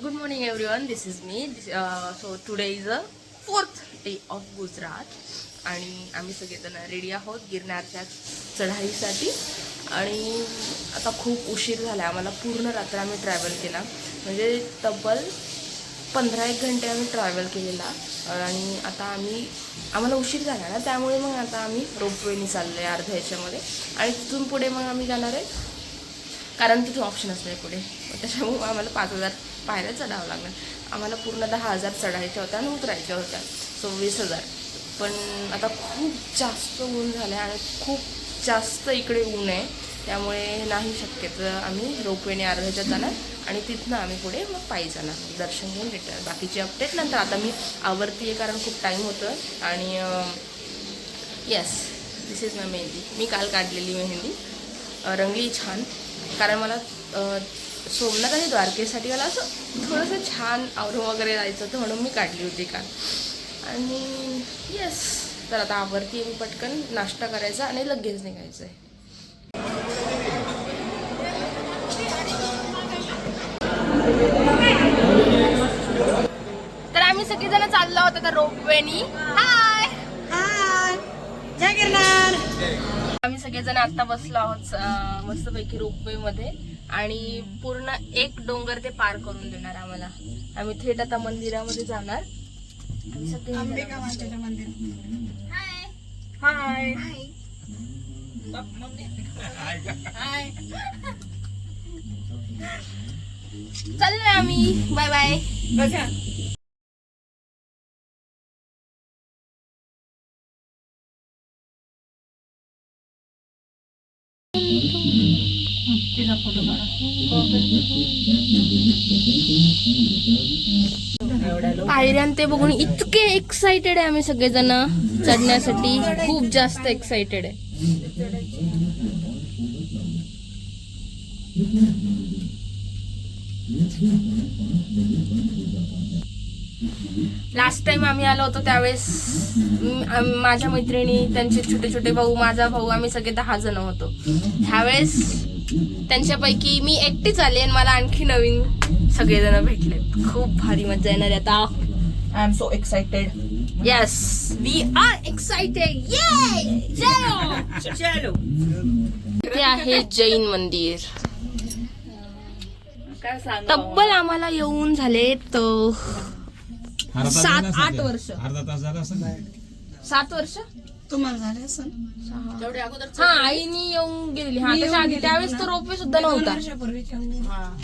Good morning everyone, this is me. So today is the 4th day of Gujarat आणि आम्ही सगळेजण ready आहोत गिरनारच्या चढाईसाठी. आणि आता खूप उशीर झाला, आम्हाला पूर्ण रात्र आम्ही ट्रॅव्हल केला, म्हणजे तब्बल 15-1 घंटे आम्ही ट्रॅव्हल केलेला. आणि आता आम्हाला उशीर झाला ना, त्यामुळे मग आता आम्ही रोपवेने चाललो आहे अर्ध्या ह्याच्यामध्ये. आणि तिथून पुढे मग आम्ही जाणार आहे, कारण तिथून ऑप्शनच नाही पुढे. त्याच्यामुळे आम्हाला 5,000 पायऱ्या चढावं लागणार. आम्हाला पूर्ण 10,000 चढायच्या होत्या आणि उतरायच्या होत्या, 26,000. पण आता खूप जास्त ऊन झालं आहे आणि खूप जास्त इकडे ऊन आहे, त्यामुळे नाही शक्यतो आम्ही रोपवेने अर्ध्याच्यात जाणार आणि तिथनं आम्ही पुढे मग पायी जाणार, दर्शन घेऊन रिटर्न. बाकीची अपडेट नंतर. आता मी आवरती आहे कारण खूप टाईम होतं. आणि येस, दिस इज माय मेहंदी. मी काल काढलेली मेहंदी, रंगली छान. कारण मला सोमनाथ आणि द्वारकेसाठी मला असं थोडंसं छान आवरून वगैरे जायचं होतं, म्हणून मी काढली होती काल. आणि येस, तर आता आवरती मी पटकन, नाश्ता करायचा आणि लगेच निघायचं आहे. तर आम्ही सगळेजण चाललो होतो तर रोपवेनी. हाय हाय, जय गिरनार. आम्ही सगळेजण आता बसलो आहोत मस्तपैकी रोपवे मध्ये, आणि पूर्ण एक डोंगर ते पार करून देणार आम्हाला. आम्ही थेट आता मंदिरामध्ये जाणार. अंबिका मातेच्या मंदिरात. हाय हाय हाय, चाललोय आम्ही. Bye bye. बघा तिचा फोटो काढा. पायऱ्यान ते बघून इतके एक्साइटेड आहे आम्ही सगळेजण चढण्यासाठी, खूप जास्त एक्साइटेड आहे. लास्ट टाइम आम्ही आलो होतो त्यावेळेस माझ्या मैत्रिणी, त्यांचे छोटे छोटे भाऊ, माझा भाऊ, आम्ही सगळे 10 जण होतो. ह्यावेळेस त्यांच्यापैकी मी एकटीच आले आणि मला आणखी नवीन सगळेजण भेटले. खूप भारी मजा येणार आहे आता. I am so excited. Yes, we are excited. चलो. ते आहे जैन मंदिर. तब्बल आम्हाला येऊन झाले तर 7-8 वर्ष. अर्धा तास झाला असं. 7 वर्ष तुम्हाला झाले असं. हा, आईनी येऊन गेलेली. हा, त्याच्या आधी त्यावेळेस तो रोपवे सुद्धा नव्हता.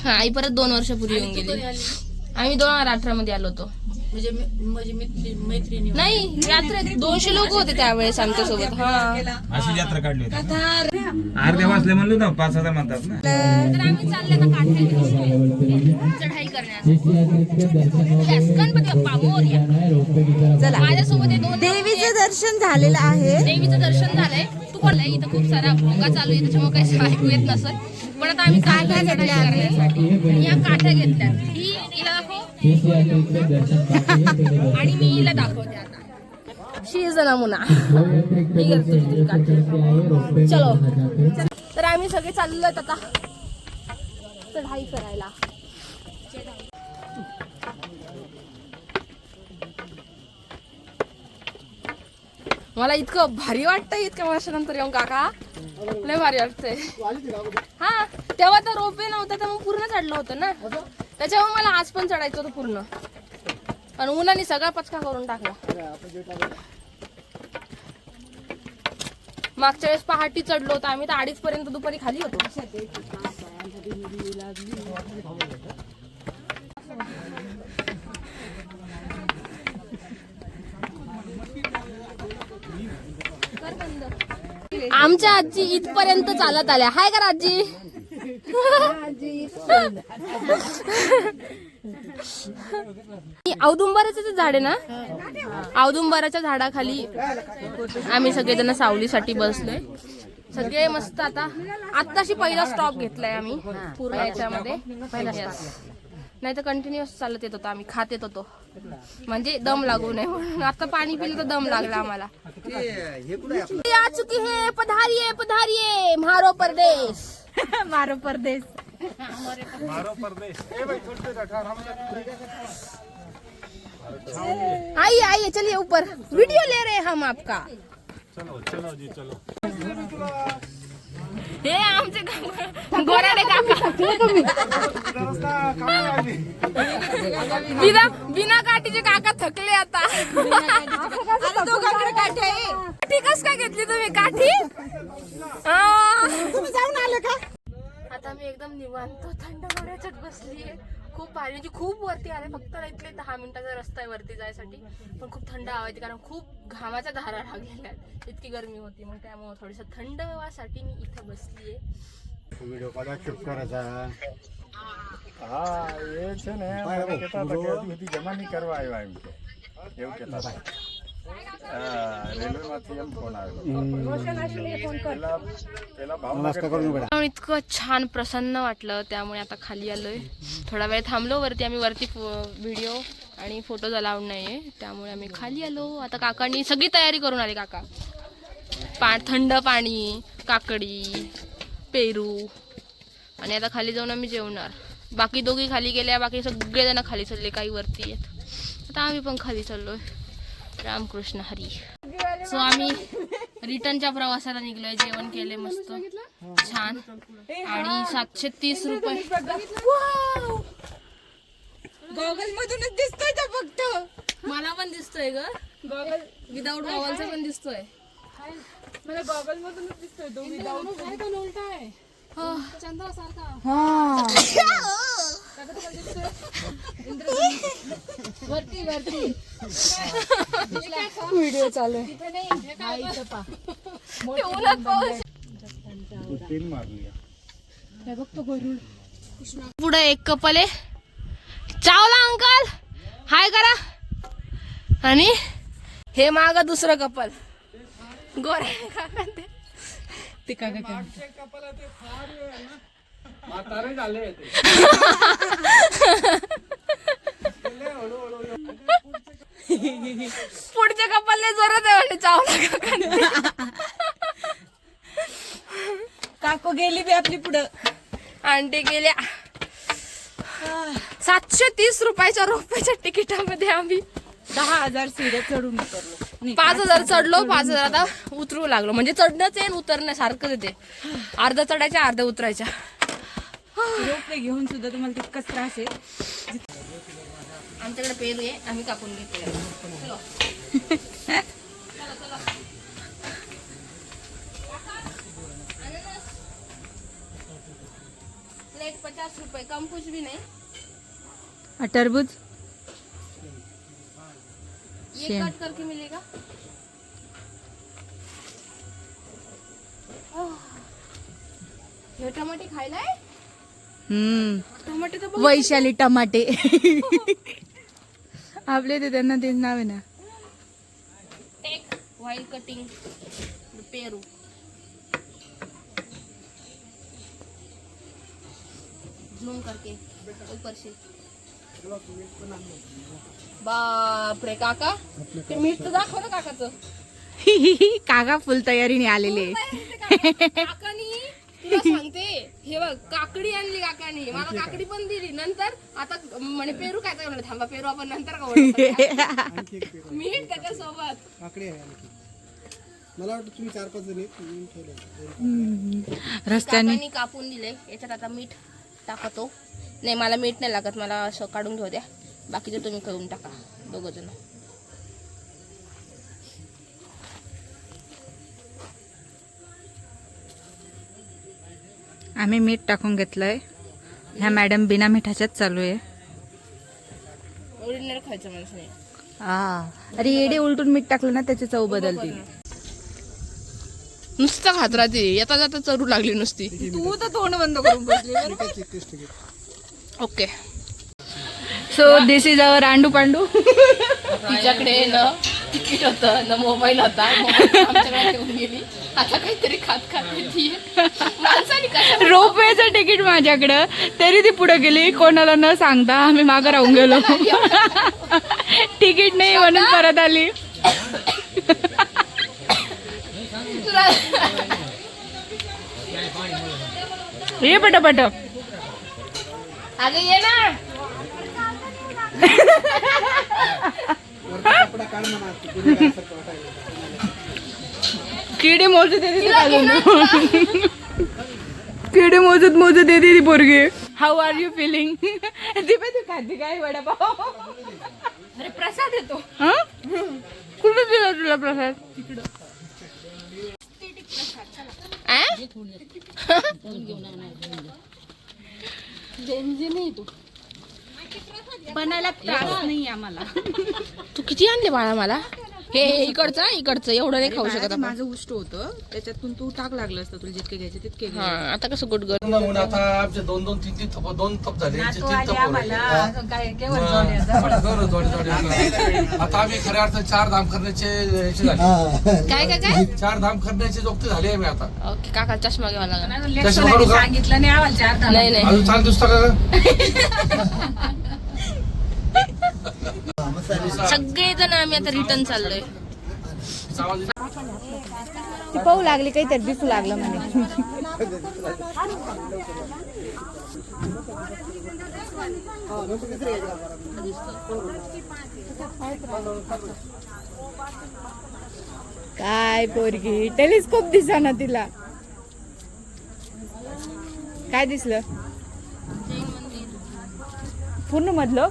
हा, आई परत 2 वर्षापूर्वी येऊन गेली. आम्ही 2018 मध्ये आलो होतो. मैत्रिणी नाही, यात्रेत 200 लोक होते त्यावेळेस आमच्या सोबत. हा, अशी यात्रा काढली होती. अर्ध्या वाजले म्हणलो ना, 5,000 म्हणतात ना. तर आम्ही चालले आता काठ्याला चढाई करण्यासाठी. गणपती बाप्पा मोरया. चला, माझ्यासोबत हे 2 देवीचं दर्शन झालेलं आहे. देवीचं दर्शन झालंय. तू कोणलाय? इथं खूप सारा भोंगा चालू आहे, त्याच्यामुळे काही ऐकू येत नसत. पण आता आम्ही काठ्या घेतल्या करण्यासाठी. या काठ्या घेतल्या. ही हिला दाखव आणि मी हिला दाखवते आता. शी इज अ नमुना. मी करतो तुझी काठी. चलो, तर आम्ही सगळे चाललो आता चढाई करायला. मला इतकं भारी वाटतंय, इतक्या वर्षानंतर येऊन. काका लय भारी वाटतंय. हा, तेव्हा तर रोपवे नव्हता, तर मग पूर्ण चढलं होतं ना, त्याच्यामुळे मला आज पण चढायचं होतं पूर्ण. पण उन्हाने सगळा पचका करून टाकला. मागच्या वेळेस पहाटी चढलो होतो आम्ही, तर 2:30 पर्यंत दुपारी खाली होतो. आमच्या आजी इथपर्यंत चालत आल्या. हाय का आजी? औदुंबराचं झाड आहे ना, औदुंबराच्या झाडाखाली आम्ही सगळेजण सावलीसाठी बसलोय. सगळे मस्त. आताशी पहिला स्टॉप घेतलाय आम्ही पूर्ण याच्यामध्ये. नाही तर कंटिन्युअस चालत येत होतो, आम्ही खात येत होतो, म्हणजे दम लागू नये म्हणून. आता पाणी पिलं तर दम लागला आम्हाला. आ चुकी है, पधारिये पधारिये, मारो परदेश. मारो परदेश. आइए आइए चलिए ऊपर, वीडियो ले रहे हैं हम आपका. चलो चलो जी चलो. हे आमचे गोराडे काका बिना काठीचे काका थकले आता. काठी कस काय घेतली तुम्ही काठी? तुम्ही जाऊन आले का? आता मी एकदम निवांत थंड वाऱ्याच्यात बसलीये. खूप भारी म्हणजे खूप वरती आले, फक्त इथले 10 मिनिटाचा रस्ता आहे वरती जायसाठी, पण खूप थंड हवा येते कारण खूप घामाच्या धारा लागलेल्या आहेत, इतकी गरमी होती. मग त्यामुळे थोडस थंड हवासाठी मी इथे बसलीये. વિડિયો કોલ શૂટ કરે છે. હા એ છે ને મને કહેતા હતા કે હજુ સુધી જમા નહીં કરવા આવ્યા એમ કે એવું કહેતા હતા. રેલવેમાંથી એમ ફોન આવ્યો. પેલા નમસ્કાર કरून बेटा. पण इतकं छान प्रसन्न वाटलं, त्यामुळे आता खाली आलोय. थोडा वेळ थांबलो वरती, आम्ही वरती व्हिडिओ आणि फोटो अलाउड नाहीये, त्यामुळे आम्ही खाली आलो. आता काकांनी सगळी तयारी करून आली. काका थंड पाणी, काकडी, पेरू, आणि आता खाली जाऊन आम्ही जेवणार. बाकी दोघी खाली गेल्या, बाकी सगळेजण खाली चालले, काही वरती आहेत. आता आम्ही पण खाली चाललोय. रामकृष्ण हरी. सो आम्ही रिटर्नच्या प्रवासाला निघलोय. जेवण केले मस्त छान, आणि 730 रुपये. गॉगल मधूनच दिसतोय तो फक्त. मला पण दिसतोय ग, गॉगल विदाऊट गॉगलचा पण दिसतोय. मला गॉगल मधूनच दिसतोय तो विदाउट. उलटा आहे. वरती वरती व्हिडिओ चालू आहे. तीन मारली. पुढे एक कपल आहे. चावला अंकल, हाय करा. आणि हे माग दुसरं कपल, गोरे काका ते काका काय म्हातारे झाले. पुढच्या कपलने जोरात आहे म्हणजे चावला काका. काकू गेली बी आपली पुढं. आंटी गेल्या. 730 रुपयाच्या रोप्याच्या तिकिटामध्ये आम्ही 10,000 सीड्या चढून उतरलो. 5,000 चढलो, 5,000 आता उतरू लागलो. म्हणजे चढणंच आहे उतरण्यासारखंच येते. अर्धा चढायच्या अर्धा उतरायच्या. रोपे घेऊन सुद्धा तुम्हाला तितकाच त्रास आहे. आमच्याकडे पेरू आहे, आम्ही कापून घेतले. प्लेट 50 रुपये, कम कुछ भी नहीं. टरबूज ये कट करके मिलेगा. हे टमाटे खायला आहे. टमाटे तर वैशाली टमाटे. आपले ते त्यांना तेच नाव आहे ना. टेक व्हाईल कटिंग पेरू. झूम करके ऊपर से. बाप रे काका, ते मीठ तर दाखव ना काकाचं. काका फुल तयारीने आलेले. काकानी तुला सांगते, हे बघ काकडी आणली काकानी, मला काकडी पण दिली. नंतर आता म्हणे पेरू काय म्हणलं, थांबा पेरू आपण नंतर खाऊ. मीठ त्याच्यासोबत. मला वाटतं तुम्ही 4-5 जण रस्त्याने काकांनी कापून दिले. याच्यात आता मीठ टाकतो. नाही मला मीठ नाही लागत, मला असं काढून घेऊ द्या. बाकीचं तुम्ही करून टाका दोघं जण. आम्ही मीठ टाकून घेतलंय. ह्या मॅडम बिना मिठाच्याच चालू आहे. ओरिजिनल खायचं माणसाने. अरे येडे, उलटून मीठ टाकलं ना त्याची चव बदलते. नुसतं खात राहते, येता जाता चरू लागली नुसती. तू तर तोंड बंद करून बसली. Okay. So this is our रांडू पांडू. तिच्याकडे न तिकीट होतं न मोबाईल होता. मोबाईल आमच्याकडे ठेवून गेली. आता काहीतरी खात खात माणसाने काय. रोपवेचं तिकीट माझ्याकडं, तरी ती पुढे गेली कोणाला न सांगता. आम्ही मागं राहून गेलो. तिकीट नाही म्हणून परत आली. ये पटापट. अगं ये ना. कपडा काढ म्हणा गुन्हेगारासारखं वाटायला. किडे मोजत किडे मोजत येते ती पोरगी. How are you feeling? दीपे तू खाती काय वडापाव? अरे प्रसाद येतो. हा कुठे दिला तुला प्रसाद? बनायला त्रास नाही आम्हाला. तू किती आणले बाळा मला? हे इकडचं एवढं नाही खाऊ शकत आपण. माझं उष्ट होतं त्याच्यातून तू टाक लागलं असतं तुला जितके घ्यायचे तितके घे. हा आता कसं गुड गर. म्हणून आता आमचे दोन तीन थप झाले यांचे 3 थप होते. बरं, जोडी. आता आम्ही खऱ्या अर्थात 4 धाम करण्याचे याचे झाले. काय 4 धाम करण्याचे जोगते झाले आम्ही आता. ओके काका चष्मा घ्यावा लागला. चष्मा काढू का? सांगितलं नाही आम्हाला नाही अजून चांगलं दिसतं का? सगळेजण आम्ही आता रिटर्न चाललोय. ती पाहू लागली काहीतरी दिसू लागलं म्हणे. काय पोरगी टेलिस्कोप दिसा ना तिला. काय दिसलं पूर्ण मधलं?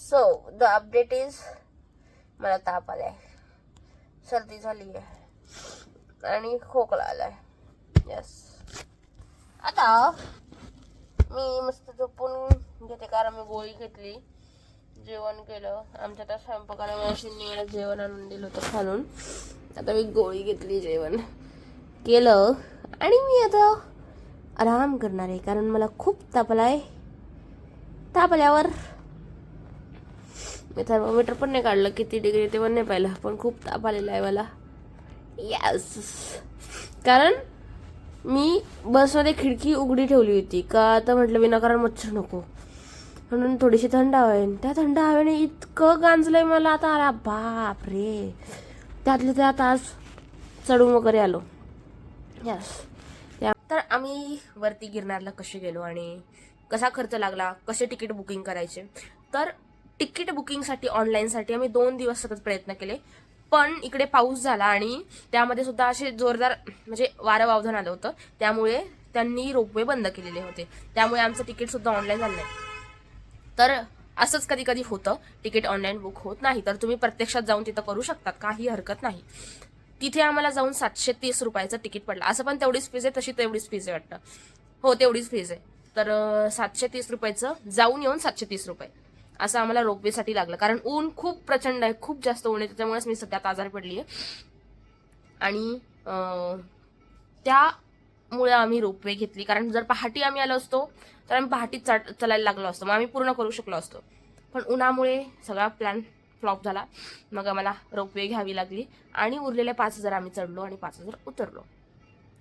सो द अपडेट इज मला ताप आलाय, सर्दी झाली आहे आणि खोकला आलाय. यस आता मी मस्त झोपून घेते कारण मी गोळी घेतली, जेवण केलं. आमच्या त्या स्वयंपाकाला मशीनने मला जेवण आणून दिलं होतं खालून. आता मी गोळी घेतली, जेवण केलं आणि मी आता आराम करणार आहे कारण मला खूप ताप आलाय. ताप आल्यावर मी थर्मोमीटर पण नाही काढलं किती डिग्री ते पण नाही पाहिलं, पण खूप ताप आलेला आहे मला. यस कारण मी बसमध्ये खिडकी उघडी ठेवली होती का आता म्हटलं विनाकारण मच्छर नको म्हणून थोडीशी थंड हवा आहे. त्या थंड हवेने इतकं गांजलंय मला आता. अरे बाप रे, त्यातले त्यात आज चढून वगैरे आलो. यस तर आम्ही वरती गिरनारला कसे गेलो आणि कसा खर्च लागला, कसे तिकीट बुकिंग करायचे. तर तिकीट बुकिंगसाठी ऑनलाईनसाठी आम्ही 2 दिवस सतत प्रयत्न केले, पण इकडे पाऊस झाला आणि त्यामध्ये सुद्धा असे जोरदार म्हणजे वारं वावधन आलं होतं, त्यामुळे त्यांनी रोपवे बंद केलेले होते. त्यामुळे आमचं तिकीटसुद्धा ऑनलाईन झालं नाही. तर असंच कधी कधी होतं, तिकीट ऑनलाईन बुक होत नाही. तर तुम्ही प्रत्यक्षात जाऊन तिथं करू शकतात, काही हरकत नाही. तिथे आम्हाला जाऊन 730 रुपयाचं तिकीट पडलं. असं पण तेवढीच फीज आहे, तशी तेवढीच फीज आहे वाटतं. हो तेवढीच फीज आहे. तर 730 रुपयाचं जाऊन येऊन 730 रुपये असं आम्हाला रोपवेसाठी लागलं. कारण ऊन खूप प्रचंड आहे, खूप जास्त ऊन आहे, त्याच्यामुळेच मी सध्यात आजारी पडली आहे. आणि त्यामुळे आम्ही रोपवे घेतली. कारण जर पहाटे आम्ही आलो असतो तर आम्ही पहाटे चालायला लागलो असतो, मग आम्ही पूर्ण करू शकलो असतो. पण उन्हामुळे सगळा प्लॅन फ्लॉप झाला. मग आम्हाला रोपवे घ्यावी लागली आणि उरलेले 5000 आम्ही चढलो आणि 5000 उतरलो.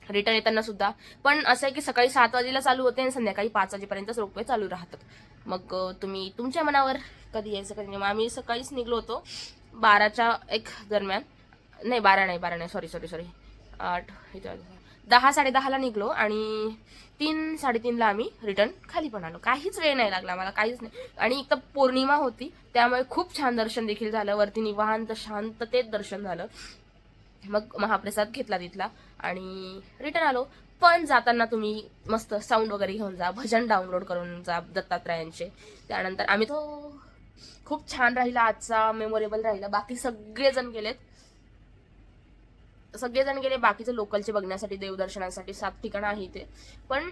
रिटर्न येताना सुद्धा पण असं आहे की सकाळी 7 वाजेला चालू होते आणि संध्याकाळी 5 वाजेपर्यंतच रोपवे चालू राहतात. मग तुम्ही तुमच्या मनावर कधी यायचं कधी नाही. आम्ही सकाळीच निघलो होतो 12च्या एक दरम्यान. नाही 12 नाही सॉरी 8 10-10:30ला निघलो आणि 3-3:30ला आम्ही रिटर्न खाली पण आलो. काहीच वेळ नाही लागला मला, काहीच नाही. आणि एक तर पौर्णिमा होती त्यामुळे खूप छान दर्शन देखील झालं. वरती निवांत शांततेत दर्शन झालं. मग महाप्रसाद घेतला तिथला आणि रिटर्न आलो. पण जाताना तुम्ही मस्त साऊंड वगैरे घेऊन जा, भजन डाउनलोड करून जा दत्तात्रयांचे. त्यानंतर आम्ही तो खूप छान राहिला, आजचा मेमोरेबल राहिला. बाकी सगळेजण गेले, बाकीचे लोकलचे बघण्यासाठी, देवदर्शनासाठी 7 ठिकाणं आहे इथे. पण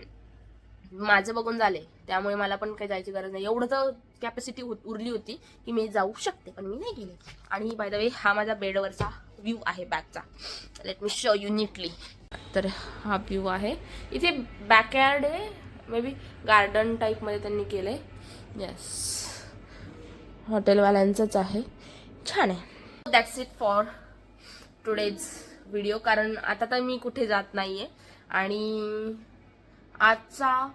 माझं बघून झाले, त्यामुळे मला पण काही जायची गरज नाही. एवढं तर कॅपॅसिटी उरली होती की मी जाऊ शकते, पण मी नाही गेले. आणि बाय द वे हा माझा बेडवरचा व्ह्यू आहे बॅकचा. Let me show you neatly. तर हा व्ह्यू आहे. इथे बॅकयार्ड आहे, मे बी गार्डन टाईपमध्ये त्यांनी केलं आहे. येस हॉटेलवाल्यांचंच आहे, छान आहे. That's it for today's video. कारण आता तर मी कुठे जात नाही आहे आणि आजचा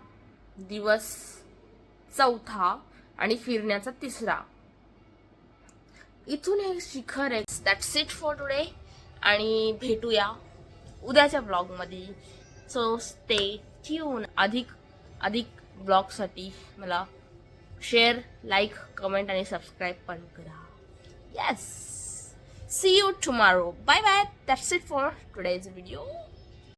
दिवस 4था आणि फिरण्याचा 3रा. इथून हे शिखर आहे. दॅट्स इट फॉर टुडे आणि भेटूया उद्याच्या ब्लॉगमध्ये. So stay tune. अधिक ब्लॉगसाठी मला शेअर, लाईक, कमेंट आणि सबस्क्राईब पण करा. Yes, see you tomorrow. Bye bye. That's it for today's video.